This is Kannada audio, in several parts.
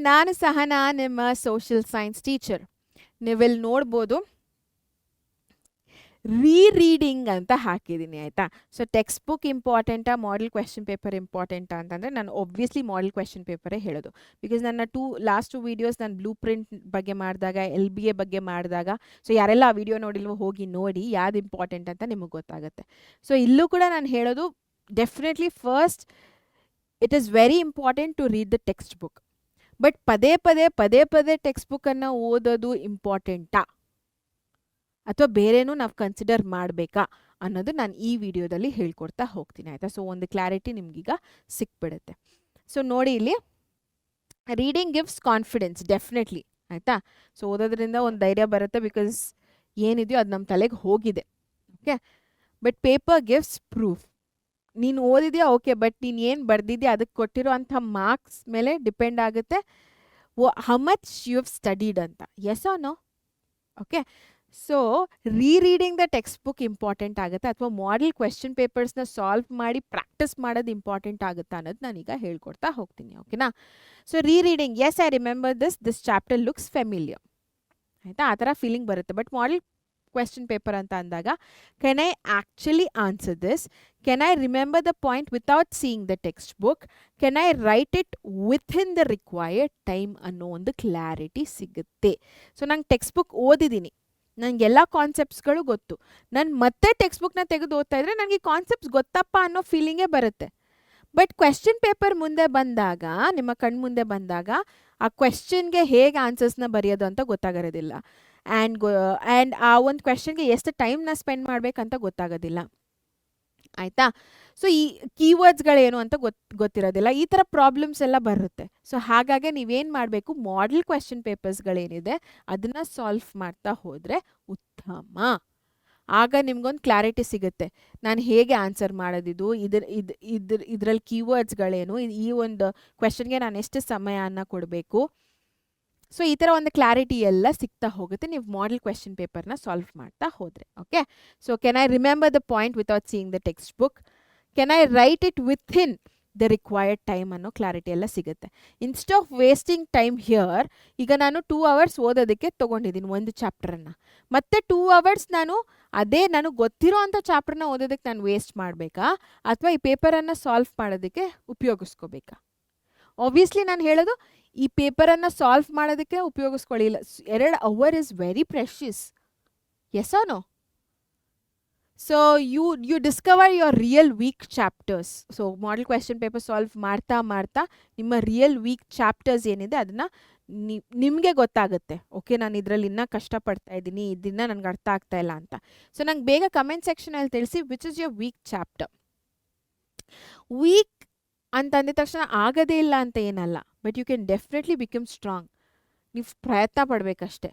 ನಾನು ಸಹನಾ, ನಿಮ್ಮ ಸೋಷಿಯಲ್ ಸೈನ್ಸ್ ಟೀಚರ್. ನೀವಿಲ್ಲಿ ನೋಡ್ಬೋದು ರೀರೀಡಿಂಗ್ ಅಂತ ಹಾಕಿದ್ದೀನಿ ಆಯಿತಾ. ಸೊ ಟೆಕ್ಸ್ಟ್ ಬುಕ್ ಇಂಪಾರ್ಟೆಂಟಾ, ಮಾಡೆಲ್ ಕ್ವೆಶ್ಚನ್ ಪೇಪರ್ ಇಂಪಾರ್ಟೆಂಟಾ ಅಂತಂದರೆ ನಾನು ಒಬ್ವಿಯಸ್ಲಿ ಮಾಡೆಲ್ ಕ್ವೆಶ್ಚನ್ ಪೇಪರೇ ಹೇಳೋದು. ಬಿಕಾಸ್ ನನ್ನ ಲಾಸ್ಟ್ 2 ವೀಡಿಯೋಸ್ ನಾನು ಬ್ಲೂ ಪ್ರಿಂಟ್ ಬಗ್ಗೆ ಮಾಡಿದಾಗ, LBA ಬಗ್ಗೆ ಮಾಡಿದಾಗ, ಸೊ ಯಾರೆಲ್ಲ ಆ ವಿಡಿಯೋ ನೋಡಿಲ್ವೋ ಹೋಗಿ ನೋಡಿ ಯಾವ್ದು ಇಂಪಾರ್ಟೆಂಟ್ ಅಂತ ನಿಮಗೆ ಗೊತ್ತಾಗುತ್ತೆ. ಸೊ ಇಲ್ಲೂ ಕೂಡ ನಾನು ಹೇಳೋದು definitely first it is very important to read the text book. But ಪದೇ ಪದೇ ಟೆಕ್ಸ್ಟ್ ಬುಕ್ಕನ್ನು ಓದೋದು ಇಂಪಾರ್ಟೆಂಟಾ ಅಥವಾ ಬೇರೆನೂ ನಾವು ಕನ್ಸಿಡರ್ ಮಾಡಬೇಕಾ ಅನ್ನೋದು ನಾನು ಈ ವಿಡಿಯೋದಲ್ಲಿ ಹೇಳ್ಕೊಡ್ತಾ ಹೋಗ್ತೀನಿ ಆಯಿತಾ. ಸೊ ಒಂದು ಕ್ಲಾರಿಟಿ ನಿಮ್ಗೀಗ ಸಿಕ್ಬಿಡುತ್ತೆ. ಸೊ ನೋಡಿ ಇಲ್ಲಿ ರೀಡಿಂಗ್ ಗಿವ್ಸ್ ಕಾನ್ಫಿಡೆನ್ಸ್ ಡೆಫಿನೆಟ್ಲಿ ಆಯಿತಾ. ಸೊ ಓದೋದ್ರಿಂದ ಒಂದು ಧೈರ್ಯ ಬರುತ್ತೆ, ಬಿಕಾಸ್ ಏನಿದೆಯೋ ಅದು ನಮ್ಮ ತಲೆಗೆ ಹೋಗಿದೆ. Okay, but paper gives proof. ನೀನು ಓದಿದ್ಯಾ ಓಕೆ, ಬಟ್ ನೀನು ಏನು ಬರೆದಿದ್ಯಾ ಅದಕ್ಕೆ ಕೊಟ್ಟಿರೋ ಅಂಥ ಮಾರ್ಕ್ಸ್ ಮೇಲೆ ಡಿಪೆಂಡ್ ಆಗುತ್ತೆ how much you have studied ಅಂತ. Yes or no? Okay, so rereading the text book important ಆಗುತ್ತೆ ಅಥವಾ ಮಾಡೆಲ್ ಕ್ವೆಶ್ಚನ್ ಪೇಪರ್ಸ್ನ ಸಾಲ್ವ್ ಮಾಡಿ ಪ್ರಾಕ್ಟೀಸ್ ಮಾಡೋದು ಇಂಪಾರ್ಟೆಂಟ್ ಆಗುತ್ತಾ ಅನ್ನೋದು ನಾನೀಗ ಹೇಳ್ಕೊಡ್ತಾ ಹೋಗ್ತೀನಿ. ಓಕೆನಾ? So rereading, as I remember this chapter looks familiar ಆಯಿತಾ, ಆ ಥರ ಫೀಲಿಂಗ್ ಬರುತ್ತೆ. ಬಟ್ ಮಾಡೆಲ್ ಕ್ವೆಶ್ಚನ್ ಪೇಪರ್ ಅಂತ ಅಂದಾಗ can I actually answer this, can I remember the point without seeing the text book, can I right it within the required time ಅನ್ನೋ ಒಂದು ಕ್ಲಾರಿಟಿ ಸಿಗುತ್ತೆ. ಸೊ ನಂಗೆ ಟೆಕ್ಸ್ಟ್ ಬುಕ್ ಓದಿದ್ದೀನಿ, ನನಗೆಲ್ಲ ಕಾನ್ಸೆಪ್ಟ್ಸ್ಗಳು ಗೊತ್ತು, ನಾನು ಮತ್ತೆ ಟೆಕ್ಸ್ಟ್ ಬುಕ್ನ ತೆಗೆದು ಓದ್ತಾ ಇದ್ರೆ ನನಗೆ ಕಾನ್ಸೆಪ್ಟ್ಸ್ ಗೊತ್ತಪ್ಪ ಅನ್ನೋ ಫೀಲಿಂಗೇ ಬರುತ್ತೆ. ಬಟ್ ಕ್ವೆಶ್ಚನ್ ಪೇಪರ್ ಮುಂದೆ ಬಂದಾಗ, ನಿಮ್ಮ ಕಣ್ಣು ಮುಂದೆ ಬಂದಾಗ ಆ ಕ್ವೆಶ್ಚನ್ಗೆ ಹೇಗೆ ಆನ್ಸರ್ಸ್ನ ಬರೆಯೋದು ಅಂತ ಗೊತ್ತಾಗಿರೋದಿಲ್ಲ. ಆ್ಯಂಡ್ ಆ ಒಂದು ಕ್ವೆಶ್ಚನ್ಗೆ ಎಷ್ಟು ಟೈಮ್ನ ಸ್ಪೆಂಡ್ ಮಾಡಬೇಕಂತ ಗೊತ್ತಾಗೋದಿಲ್ಲ ಆಯಿತಾ. ಸೊ ಈ ಕೀವರ್ಡ್ಸ್ಗಳೇನು ಅಂತ ಗೊತ್ತಿರೋದಿಲ್ಲ. ಈ ಥರ ಪ್ರಾಬ್ಲಮ್ಸ್ ಎಲ್ಲ ಬರುತ್ತೆ. ಸೊ ಹಾಗಾಗಿ ನೀವೇನು ಮಾಡಬೇಕು, ಮಾಡೆಲ್ ಕ್ವೆಶ್ಚನ್ ಪೇಪರ್ಸ್ಗಳೇನಿದೆ ಅದನ್ನು ಸಾಲ್ವ್ ಮಾಡ್ತಾ ಹೋದರೆ ಉತ್ತಮ. ಆಗ ನಿಮ್ಗೊಂದು ಕ್ಲಾರಿಟಿ ಸಿಗುತ್ತೆ, ನಾನು ಹೇಗೆ ಆನ್ಸರ್ ಮಾಡೋದಿದು, ಇದರಲ್ಲಿ ಕೀವರ್ಡ್ಸ್ಗಳೇನು, ಈ ಒಂದು ಕ್ವೆಶ್ಚನ್ಗೆ ನಾನು ಎಷ್ಟು ಸಮಯನ ಕೊಡಬೇಕು. ಸೊ ಈ ಥರ ಒಂದು ಕ್ಲಾರಿಟಿ ಎಲ್ಲ ಸಿಗ್ತಾ ಹೋಗುತ್ತೆ ನೀವು ಮಾಡೆಲ್ ಕ್ವೆಶ್ಚನ್ ಪೇಪರ್ನ ಸಾಲ್ವ್ ಮಾಡ್ತಾ ಹೋದರೆ. Okay, so can I remember the point without seeing the text book, can I right it within the required time ಅನ್ನೋ ಕ್ಲಾರಿಟಿ ಎಲ್ಲ ಸಿಗುತ್ತೆ. Instead of wasting time here, ಈಗ ನಾನು 2 hours ಓದೋದಕ್ಕೆ ತೊಗೊಂಡಿದ್ದೀನಿ ಒಂದು ಚಾಪ್ಟರನ್ನು, ಮತ್ತೆ 2 hours ನಾನು ಗೊತ್ತಿರೋ ಅಂಥ ಚಾಪ್ಟರ್ನ ಓದೋದಕ್ಕೆ ನಾನು ವೇಸ್ಟ್ ಮಾಡಬೇಕಾ ಅಥವಾ ಈ ಪೇಪರನ್ನು ಸಾಲ್ವ್ ಮಾಡೋದಕ್ಕೆ ಉಪಯೋಗಿಸ್ಕೋಬೇಕಾ? ಆಬ್ವಿಯಸ್ಲಿ ನಾನು ಹೇಳೋದು ಈ ಪೇಪರನ್ನು ಸಾಲ್ವ್ ಮಾಡೋದಕ್ಕೆ ಉಪಯೋಗಿಸ್ಕೊಳ್ಳಿಲ್ಲ. 2 hours is very precious. Yes or no? So you discover your real weak chapters. So model question paper solve ಮಾಡ್ತಾ ಮಾಡ್ತಾ ನಿಮ್ಮ ರಿಯಲ್ ವೀಕ್ ಚಾಪ್ಟರ್ಸ್ ಏನಿದೆ ಅದನ್ನು ನಿಮಗೆ ಗೊತ್ತಾಗುತ್ತೆ. ಓಕೆ, ನಾನು ಇದರಲ್ಲಿ ಇನ್ನೂ ಕಷ್ಟಪಡ್ತಾ ಇದ್ದೀನಿ, ಇದನ್ನ ನನಗೆ ಅರ್ಥ ಆಗ್ತಾ ಇಲ್ಲ ಅಂತ. ಸೊ ನಂಗೆ ಬೇಗ ಕಮೆಂಟ್ ಸೆಕ್ಷನಲ್ಲಿ ತಿಳಿಸಿ which is your weak chapter. Weak ಅಂತ ಅಂದಿದ ತಕ್ಷಣ ಆಗೋದೇ ಇಲ್ಲ ಅಂತ ಏನಲ್ಲ, but you can definitely become strong. ನೀವು ಪ್ರಯತ್ನ ಪಡಬೇಕಷ್ಟೆ.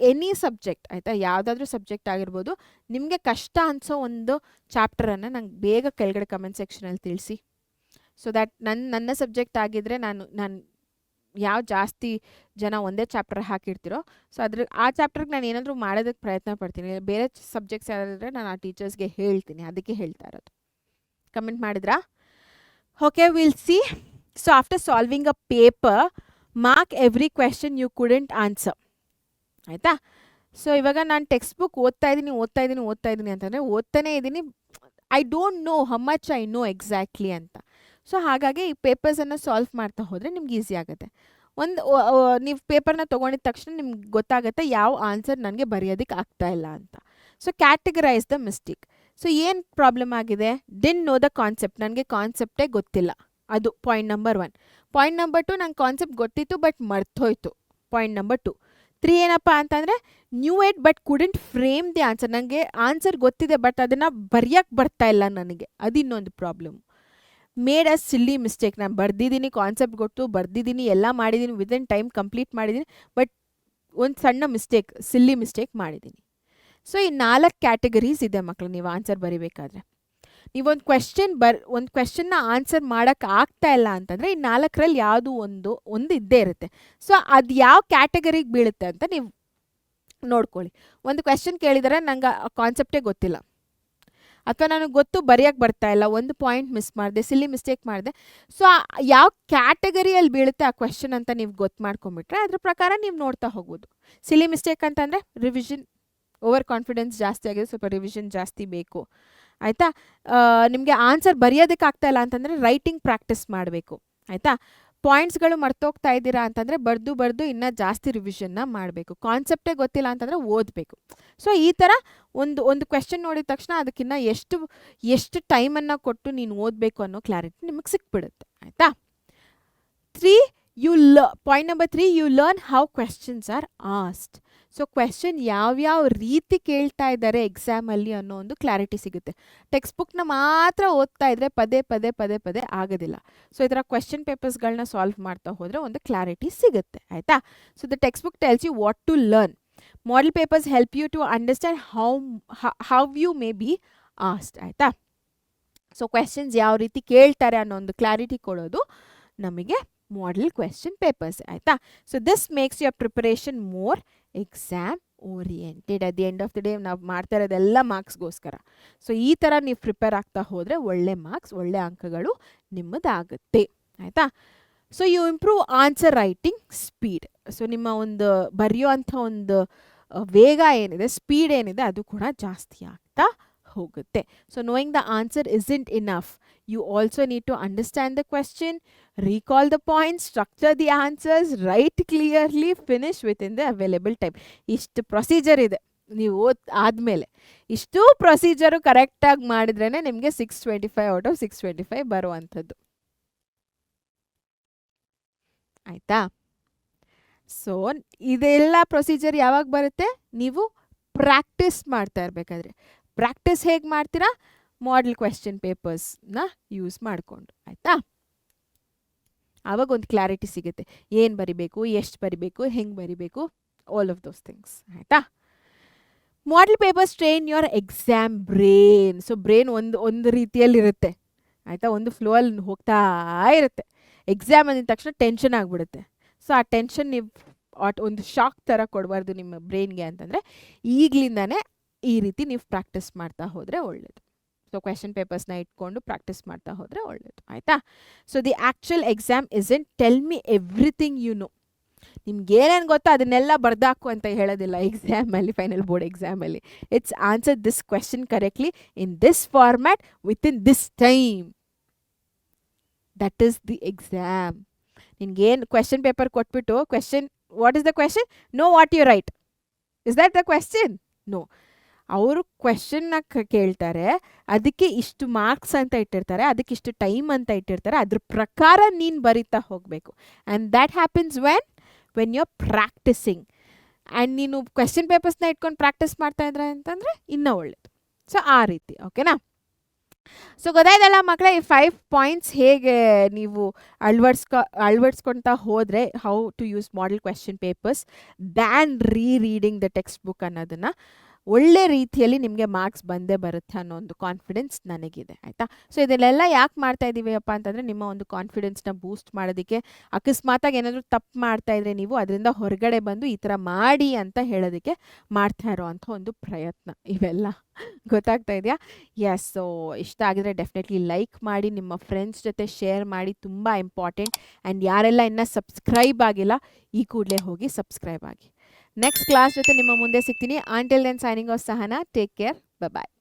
ಎನಿ ಸಬ್ಜೆಕ್ಟ್ ಆಯಿತಾ, ಯಾವುದಾದ್ರೂ ಸಬ್ಜೆಕ್ಟ್ ಆಗಿರ್ಬೋದು, ನಿಮಗೆ ಕಷ್ಟ ಅನಿಸೋ ಒಂದು ಚಾಪ್ಟರನ್ನು ನಂಗೆ ಬೇಗ ಕೆಳಗಡೆ ಕಮೆಂಟ್ ಸೆಕ್ಷನಲ್ಲಿ ತಿಳಿಸಿ. ಸೊ ದ್ಯಾಟ್ ನನ್ನ ಸಬ್ಜೆಕ್ಟ್ ಆಗಿದ್ದರೆ ನಾನು ಯಾವ ಜಾಸ್ತಿ ಜನ ಒಂದೇ ಚಾಪ್ಟರ್ ಹಾಕಿರ್ತೀರೋ, ಸೊ ಆ ಚಾಪ್ಟರ್ಗೆ ನಾನು ಏನಾದರೂ ಮಾಡೋದಕ್ಕೆ ಪ್ರಯತ್ನ ಪಡ್ತೀನಿ. ಬೇರೆ ಸಬ್ಜೆಕ್ಟ್ಸ್ ಯಾರಾದರೆ ನಾನು ಆ ಟೀಚರ್ಸ್ಗೆ ಹೇಳ್ತೀನಿ, ಅದಕ್ಕೆ ಹೇಳ್ತಾ ಇರೋದು. ಕಮೆಂಟ್ ಮಾಡಿದ್ರಾ? Okay, we'll see. So after solving a paper, mark every question you couldn't answer. ಆಯಿತಾ? ಸೊ ಇವಾಗ ನಾನು ಟೆಕ್ಸ್ಟ್ ಬುಕ್ ಓದ್ತಾ ಇದ್ದೀನಿ ಅಂತಂದರೆ ಓದ್ತಾನೇ ಇದ್ದೀನಿ, I don't know how much I know exactly ಅಂತ. ಸೊ ಹಾಗಾಗಿ ಈ ಪೇಪರ್ಸನ್ನು ಸಾಲ್ವ್ ಮಾಡ್ತಾ ಹೋದರೆ ನಿಮ್ಗೆ ಈಸಿ ಆಗುತ್ತೆ. ನೀವು ಪೇಪರ್ನ ತೊಗೊಂಡಿದ ತಕ್ಷಣ ನಿಮ್ಗೆ ಗೊತ್ತಾಗುತ್ತೆ ಯಾವ ಆನ್ಸರ್ ನನಗೆ ಬರೆಯೋದಕ್ಕೆ ಆಗ್ತಾ ಇಲ್ಲ ಅಂತ. So categorise the mistake. So ಏನು ಪ್ರಾಬ್ಲಮ್ ಆಗಿದೆ? ಡಿನ್ ನೋ ದ ಕಾನ್ಸೆಪ್ಟ್, ನನಗೆ ಕಾನ್ಸೆಪ್ಟೇ ಗೊತ್ತಿಲ್ಲ, ಅದು ಪಾಯಿಂಟ್ ನಂಬರ್ 1. ಪಾಯಿಂಟ್ ನಂಬರ್ 2, ನಂಗೆ ಕಾನ್ಸೆಪ್ಟ್ ಗೊತ್ತಿತ್ತು ಬಟ್ ಮರ್ತೋಯ್ತು, ಪಾಯಿಂಟ್ ನಂಬರ್ 2. 3 ಏನಪ್ಪ ಅಂತಂದರೆ new it but couldn't frame the answer, ನನಗೆ ಆನ್ಸರ್ ಗೊತ್ತಿದೆ ಬಟ್ ಅದನ್ನು ಬರೆಯೋಕ್ಕೆ ಬರ್ತಾ ಇಲ್ಲ ನನಗೆ, ಅದು ಇನ್ನೊಂದು problem. Made a silly mistake, ನಾನು ಬರೆದಿದ್ದೀನಿ, ಕಾನ್ಸೆಪ್ಟ್ ಗೊತ್ತು, ಬರೆದಿದ್ದೀನಿ, ಎಲ್ಲ ಮಾಡಿದ್ದೀನಿ, ವಿದಿನ್ ಟೈಮ್ ಕಂಪ್ಲೀಟ್ ಮಾಡಿದ್ದೀನಿ, ಬಟ್ ಒಂದು ಸಣ್ಣ ಮಿಸ್ಟೇಕ್, ಸಿಲ್ಲಿ ಮಿಸ್ಟೇಕ್ ಮಾಡಿದ್ದೀನಿ. ಸೊ ಈ 4 ಕ್ಯಾಟಗರೀಸ್ ಇದೆ ಮಕ್ಕಳು. ನೀವು ಆನ್ಸರ್ ಬರೀಬೇಕಾದ್ರೆ ನೀವೊಂದು ಒಂದು ಕ್ವೆಶ್ಚನ್ನ ಆನ್ಸರ್ ಮಾಡೋಕ್ಕೆ ಆಗ್ತಾ ಇಲ್ಲ ಅಂತಂದರೆ ಈ 4ರಲ್ಲಿ ಯಾವುದು ಒಂದು ಇದ್ದೇ ಇರುತ್ತೆ. ಸೊ ಅದು ಯಾವ ಕ್ಯಾಟಗರಿಗೆ ಬೀಳುತ್ತೆ ಅಂತ ನೀವು ನೋಡ್ಕೊಳ್ಳಿ. ಒಂದು ಕ್ವೆಶ್ಚನ್ ಕೇಳಿದರೆ ನಂಗೆ ಕಾನ್ಸೆಪ್ಟೇ ಗೊತ್ತಿಲ್ಲ, ಅಥವಾ ನನಗೆ ಗೊತ್ತು ಬರೆಯೋಕ್ಕೆ ಬರ್ತಾ ಇಲ್ಲ, ಒಂದು ಪಾಯಿಂಟ್ ಮಿಸ್ ಮಾಡಿದೆ, ಸಿಲ್ಲಿ ಮಿಸ್ಟೇಕ್ ಮಾಡಿದೆ. ಸೊ ಯಾವ ಕ್ಯಾಟಗರಿಯಲ್ಲಿ ಬೀಳುತ್ತೆ ಆ ಕ್ವೆಶ್ಚನ್ ಅಂತ ನೀವು ಗೊತ್ತು ಮಾಡ್ಕೊಂಬಿಟ್ರೆ ಅದ್ರ ಪ್ರಕಾರ ನೀವು ನೋಡ್ತಾ ಹೋಗ್ಬೋದು. ಸಿಲ್ಲಿ ಮಿಸ್ಟೇಕ್ ಅಂತಂದರೆ ರಿವಿಷನ್, ಓವರ್ ಕಾನ್ಫಿಡೆನ್ಸ್ ಜಾಸ್ತಿ ಆಗಿದೆ, ಸ್ವಲ್ಪ ರಿವಿಷನ್ ಜಾಸ್ತಿ ಬೇಕು. ಆಯಿತಾ? ನಿಮಗೆ ಆನ್ಸರ್ ಬರೆಯೋದಕ್ಕೆ ಆಗ್ತಾ ಇಲ್ಲ ಅಂತಂದರೆ ರೈಟಿಂಗ್ ಪ್ರಾಕ್ಟೀಸ್ ಮಾಡಬೇಕು. ಆಯಿತಾ? ಪಾಯಿಂಟ್ಸ್ಗಳು ಮರ್ತೋಗ್ತಾ ಇದ್ದೀರಾ ಅಂತಂದರೆ ಬರೆದು ಇನ್ನೂ ಜಾಸ್ತಿ ರಿವಿಷನ್ನ ಮಾಡಬೇಕು. ಕಾನ್ಸೆಪ್ಟೇ ಗೊತ್ತಿಲ್ಲ ಅಂತಂದರೆ ಓದಬೇಕು. ಸೊ ಈ ಥರ ಒಂದು ಕ್ವೆಶ್ಚನ್ ನೋಡಿದ ತಕ್ಷಣ ಅದಕ್ಕಿಂತ ಎಷ್ಟು ಟೈಮನ್ನು ಕೊಟ್ಟು ನೀನು ಓದಬೇಕು ಅನ್ನೋ ಕ್ಲಾರಿಟಿ ನಿಮಗೆ ಸಿಕ್ಬಿಡುತ್ತೆ. ಆಯಿತಾ? Point number 3, you learn how questions are asked. So question ಯಾವ್ಯಾವ ರೀತಿ ಕೇಳ್ತಾ ಇದ್ದಾರೆ ಎಕ್ಸಾಮಲ್ಲಿ ಅನ್ನೋ ಒಂದು ಕ್ಲಾರಿಟಿ ಸಿಗುತ್ತೆ. ಟೆಕ್ಸ್ಟ್ ಬುಕ್ನ ಮಾತ್ರ ಓದ್ತಾ ಇದ್ದರೆ ಪದೇ ಆಗೋದಿಲ್ಲ. ಸೊ ಈ ಥರ ಕ್ವೆಶ್ಚನ್ ಪೇಪರ್ಸ್ಗಳನ್ನ ಸಾಲ್ವ್ ಮಾಡ್ತಾ ಹೋದರೆ ಒಂದು ಕ್ಲಾರಿಟಿ ಸಿಗುತ್ತೆ. ಆಯಿತಾ? So the text book tells you what to learn. Model papers help you to understand how you may be asked. ಆಯಿತಾ? ಸೊ ಕ್ವೆಶ್ಚನ್ಸ್ ಯಾವ ರೀತಿ ಕೇಳ್ತಾರೆ ಅನ್ನೋ ಒಂದು ಕ್ಲಾರಿಟಿ ಕೊಡೋದು ನಮಗೆ ಮಾಡೆಲ್ ಕ್ವೆಶ್ಚನ್ ಪೇಪರ್ಸ್. ಆಯಿತಾ? So this makes your preparation more exam oriented. At the end of the day ನಾವು ಮಾಡ್ತಾ ಇರೋದೆಲ್ಲ ಮಾರ್ಕ್ಸ್ಗೋಸ್ಕರ. ಸೊ ಈ ಥರ ನೀವು ಪ್ರಿಪೇರ್ ಆಗ್ತಾ ಹೋದರೆ ಒಳ್ಳೆ ಮಾರ್ಕ್ಸ್, ಒಳ್ಳೆ ಅಂಕಗಳು ನಿಮ್ಮದಾಗುತ್ತೆ. ಆಯಿತಾ? So you improve answer writing speed. So ನಿಮ್ಮ ಒಂದು ಬರೆಯುವಂಥ ಒಂದು ವೇಗ ಏನಿದೆ, ಸ್ಪೀಡ್ ಏನಿದೆ, ಅದು ಕೂಡ ಜಾಸ್ತಿ ಆಗ್ತಾ ಹೋಗುತ್ತೆ. So knowing the answer isn't enough. You also need to understand the question, recall the points, structure the answers, write clearly, finish within the available time. ಇಷ್ಟು ಪ್ರೊಸೀಜರ್ ಇದೆ. ನೀವು ಆದಮೇಲೆ ಇಷ್ಟು ಪ್ರೊಸೀಜರು ಕರೆಕ್ಟಾಗಿ ಮಾಡಿದ್ರೇ ನಿಮಗೆ 625 ಔಟ್ ಆಫ್ 625 ಬರುವಂಥದ್ದು. ಆಯಿತಾ? ಸೊ ಇದೆಲ್ಲ ಪ್ರೊಸೀಜರ್ ಯಾವಾಗ ಬರುತ್ತೆ? ನೀವು ಪ್ರಾಕ್ಟೀಸ್ ಮಾಡ್ತಾ ಇರಬೇಕಾದ್ರೆ. ಪ್ರಾಕ್ಟೀಸ್ ಹೇಗೆ ಮಾಡ್ತೀರಾ? ಮಾಡೆಲ್ ಕ್ವೆಶ್ಚನ್ ಪೇಪರ್ಸ್ನ ಯೂಸ್ ಮಾಡಿಕೊಂಡು. ಆಯಿತಾ? ಆವಾಗ ಒಂದು ಕ್ಲಾರಿಟಿ ಸಿಗುತ್ತೆ. ಏನು ಬರಿಬೇಕು, ಎಷ್ಟು ಬರಿಬೇಕು, ಹೆಂಗೆ ಬರಿಬೇಕು, ಆಲ್ ಆಫ್ ದೋಸ್ ಥಿಂಗ್ಸ್. ಆಯಿತಾ? Model papers train your exam brain. So brain ಒಂದು ರೀತಿಯಲ್ಲಿರುತ್ತೆ. ಆಯಿತಾ? ಒಂದು ಫ್ಲೋ ಅಲ್ಲಿ ಹೋಗ್ತಾ ಇರುತ್ತೆ. ಎಕ್ಸಾಮ್ ಅಂದಿದ ತಕ್ಷಣ ಟೆನ್ಷನ್ ಆಗಿಬಿಡುತ್ತೆ. ಸೊ ಆ ಟೆನ್ಷನ್ ನೀವು ಒಂದು ಶಾಕ್ ಥರ ಕೊಡಬಾರ್ದು ನಿಮ್ಮ ಬ್ರೈನ್ಗೆ ಅಂತಂದರೆ ಈಗಲಿಂದನೇ ಈ ರೀತಿ ನೀವು ಪ್ರಾಕ್ಟೀಸ್ ಮಾಡ್ತಾ ಹೋದರೆ ಒಳ್ಳೆಯದು. ಸೊ ಕ್ವೆಶ್ಚನ್ ಪೇಪರ್ಸ್ನ ಇಟ್ಕೊಂಡು ಪ್ರಾಕ್ಟೀಸ್ ಮಾಡ್ತಾ ಹೋದರೆ ಒಳ್ಳೆಯದು. ಆಯಿತಾ? So the actual exam isn't tell me everything you know. ನಿಮ್ಗೆ ಏನೇನು ಗೊತ್ತೋ ಅದನ್ನೆಲ್ಲ ಬರ್ದಾಕು ಅಂತ ಹೇಳೋದಿಲ್ಲ ಎಕ್ಸಾಮಲ್ಲಿ, ಫೈನಲ್ ಬೋರ್ಡ್ ಎಕ್ಸಾಮಲ್ಲಿ. It's answer this question correctly in this format within this time. That is the exam. ನಿನ್ಗೇನು ಕ್ವೆಶ್ಚನ್ ಪೇಪರ್ ಕೊಟ್ಬಿಟ್ಟು what is the question? No what you write. Is that the question? No. ಅವರು ಕ್ವೆಶ್ಚನ್ನ ಕೇಳ್ತಾರೆ, ಅದಕ್ಕೆ ಇಷ್ಟು ಮಾರ್ಕ್ಸ್ ಅಂತ ಇಟ್ಟಿರ್ತಾರೆ, ಅದಕ್ಕೆ ಇಷ್ಟು ಟೈಮ್ ಅಂತ ಇಟ್ಟಿರ್ತಾರೆ, ಅದ್ರ ಪ್ರಕಾರ ನೀನು ಬರಿತಾ ಹೋಗಬೇಕು. And that happens when you are practising. And ನೀನು ಕ್ವೆಶ್ಚನ್ ಪೇಪರ್ಸ್ನ ಇಟ್ಕೊಂಡು ಪ್ರಾಕ್ಟೀಸ್ ಮಾಡ್ತಾ ಇದ್ರೆ ಅಂತಂದರೆ ಇನ್ನೂ ಒಳ್ಳೆಯದು. ಸೊ ಆ ರೀತಿ. ಓಕೆನಾ? ಸೊ ಗೊತ್ತಾಯ್ತಲ್ಲ ಮಕ್ಕಳೇ, ಈ 5 ಪಾಯಿಂಟ್ಸ್ ಹೇಗೆ ನೀವು ಅಳವಡಿಸ್ಕೊಳ್ತಾ ಹೋದರೆ how to use model question papers than reading the text book ಅನ್ನೋದನ್ನು ಒಳ್ಳೆ ರೀತಿಯಲ್ಲಿ ನಿಮಗೆ ಮಾರ್ಕ್ಸ್ ಬಂದೇ ಬರುತ್ತೆ ಅನ್ನೋ ಒಂದು ಕಾನ್ಫಿಡೆನ್ಸ್ ನನಗಿದೆ. ಆಯಿತಾ? ಸೊ ಇದನ್ನೆಲ್ಲ ಯಾಕೆ ಮಾಡ್ತಾ ಇದ್ದೀವಿ ಅಪ್ಪ ಅಂತಂದರೆ ನಿಮ್ಮ ಒಂದು ಕಾನ್ಫಿಡೆನ್ಸ್ನ ಬೂಸ್ಟ್ ಮಾಡೋದಕ್ಕೆ. ಅಕಸ್ಮಾತಾಗಿ ಏನಾದರೂ ತಪ್ಪು ಮಾಡ್ತಾ ಇದ್ರೆ ನೀವು ಅದರಿಂದ ಹೊರಗಡೆ ಬಂದು ಈ ಥರ ಮಾಡಿ ಅಂತ ಹೇಳೋದಕ್ಕೆ ಮಾಡ್ತಾ ಇರೋವಂಥ ಒಂದು ಪ್ರಯತ್ನ ಇವೆಲ್ಲ. ಗೊತ್ತಾಗ್ತಾ ಇದೆಯಾ? ಎಸ್. ಸೊ ಇಷ್ಟ ಆಗಿದ್ರೆ ಡೆಫಿನೆಟ್ಲಿ ಲೈಕ್ ಮಾಡಿ, ನಿಮ್ಮ ಫ್ರೆಂಡ್ಸ್ ಜೊತೆ ಶೇರ್ ಮಾಡಿ, ತುಂಬ ಇಂಪಾರ್ಟೆಂಟ್. ಆ್ಯಂಡ್ ಯಾರೆಲ್ಲ ಇನ್ನೂ ಸಬ್ಸ್ಕ್ರೈಬ್ ಆಗಿಲ್ಲ ಈ ಕೂಡಲೇ ಹೋಗಿ ಸಬ್ಸ್ಕ್ರೈಬ್ ಆಗಿ. ನೆಕ್ಸ್ಟ್ ಕ್ಲಾಸ್ ಜೊತೆ ನಿಮ್ಮ ಮುಂದೆ ಸಿಗ್ತೀನಿ. Until then signing off Sahana. Take care. ಬಾಯ್.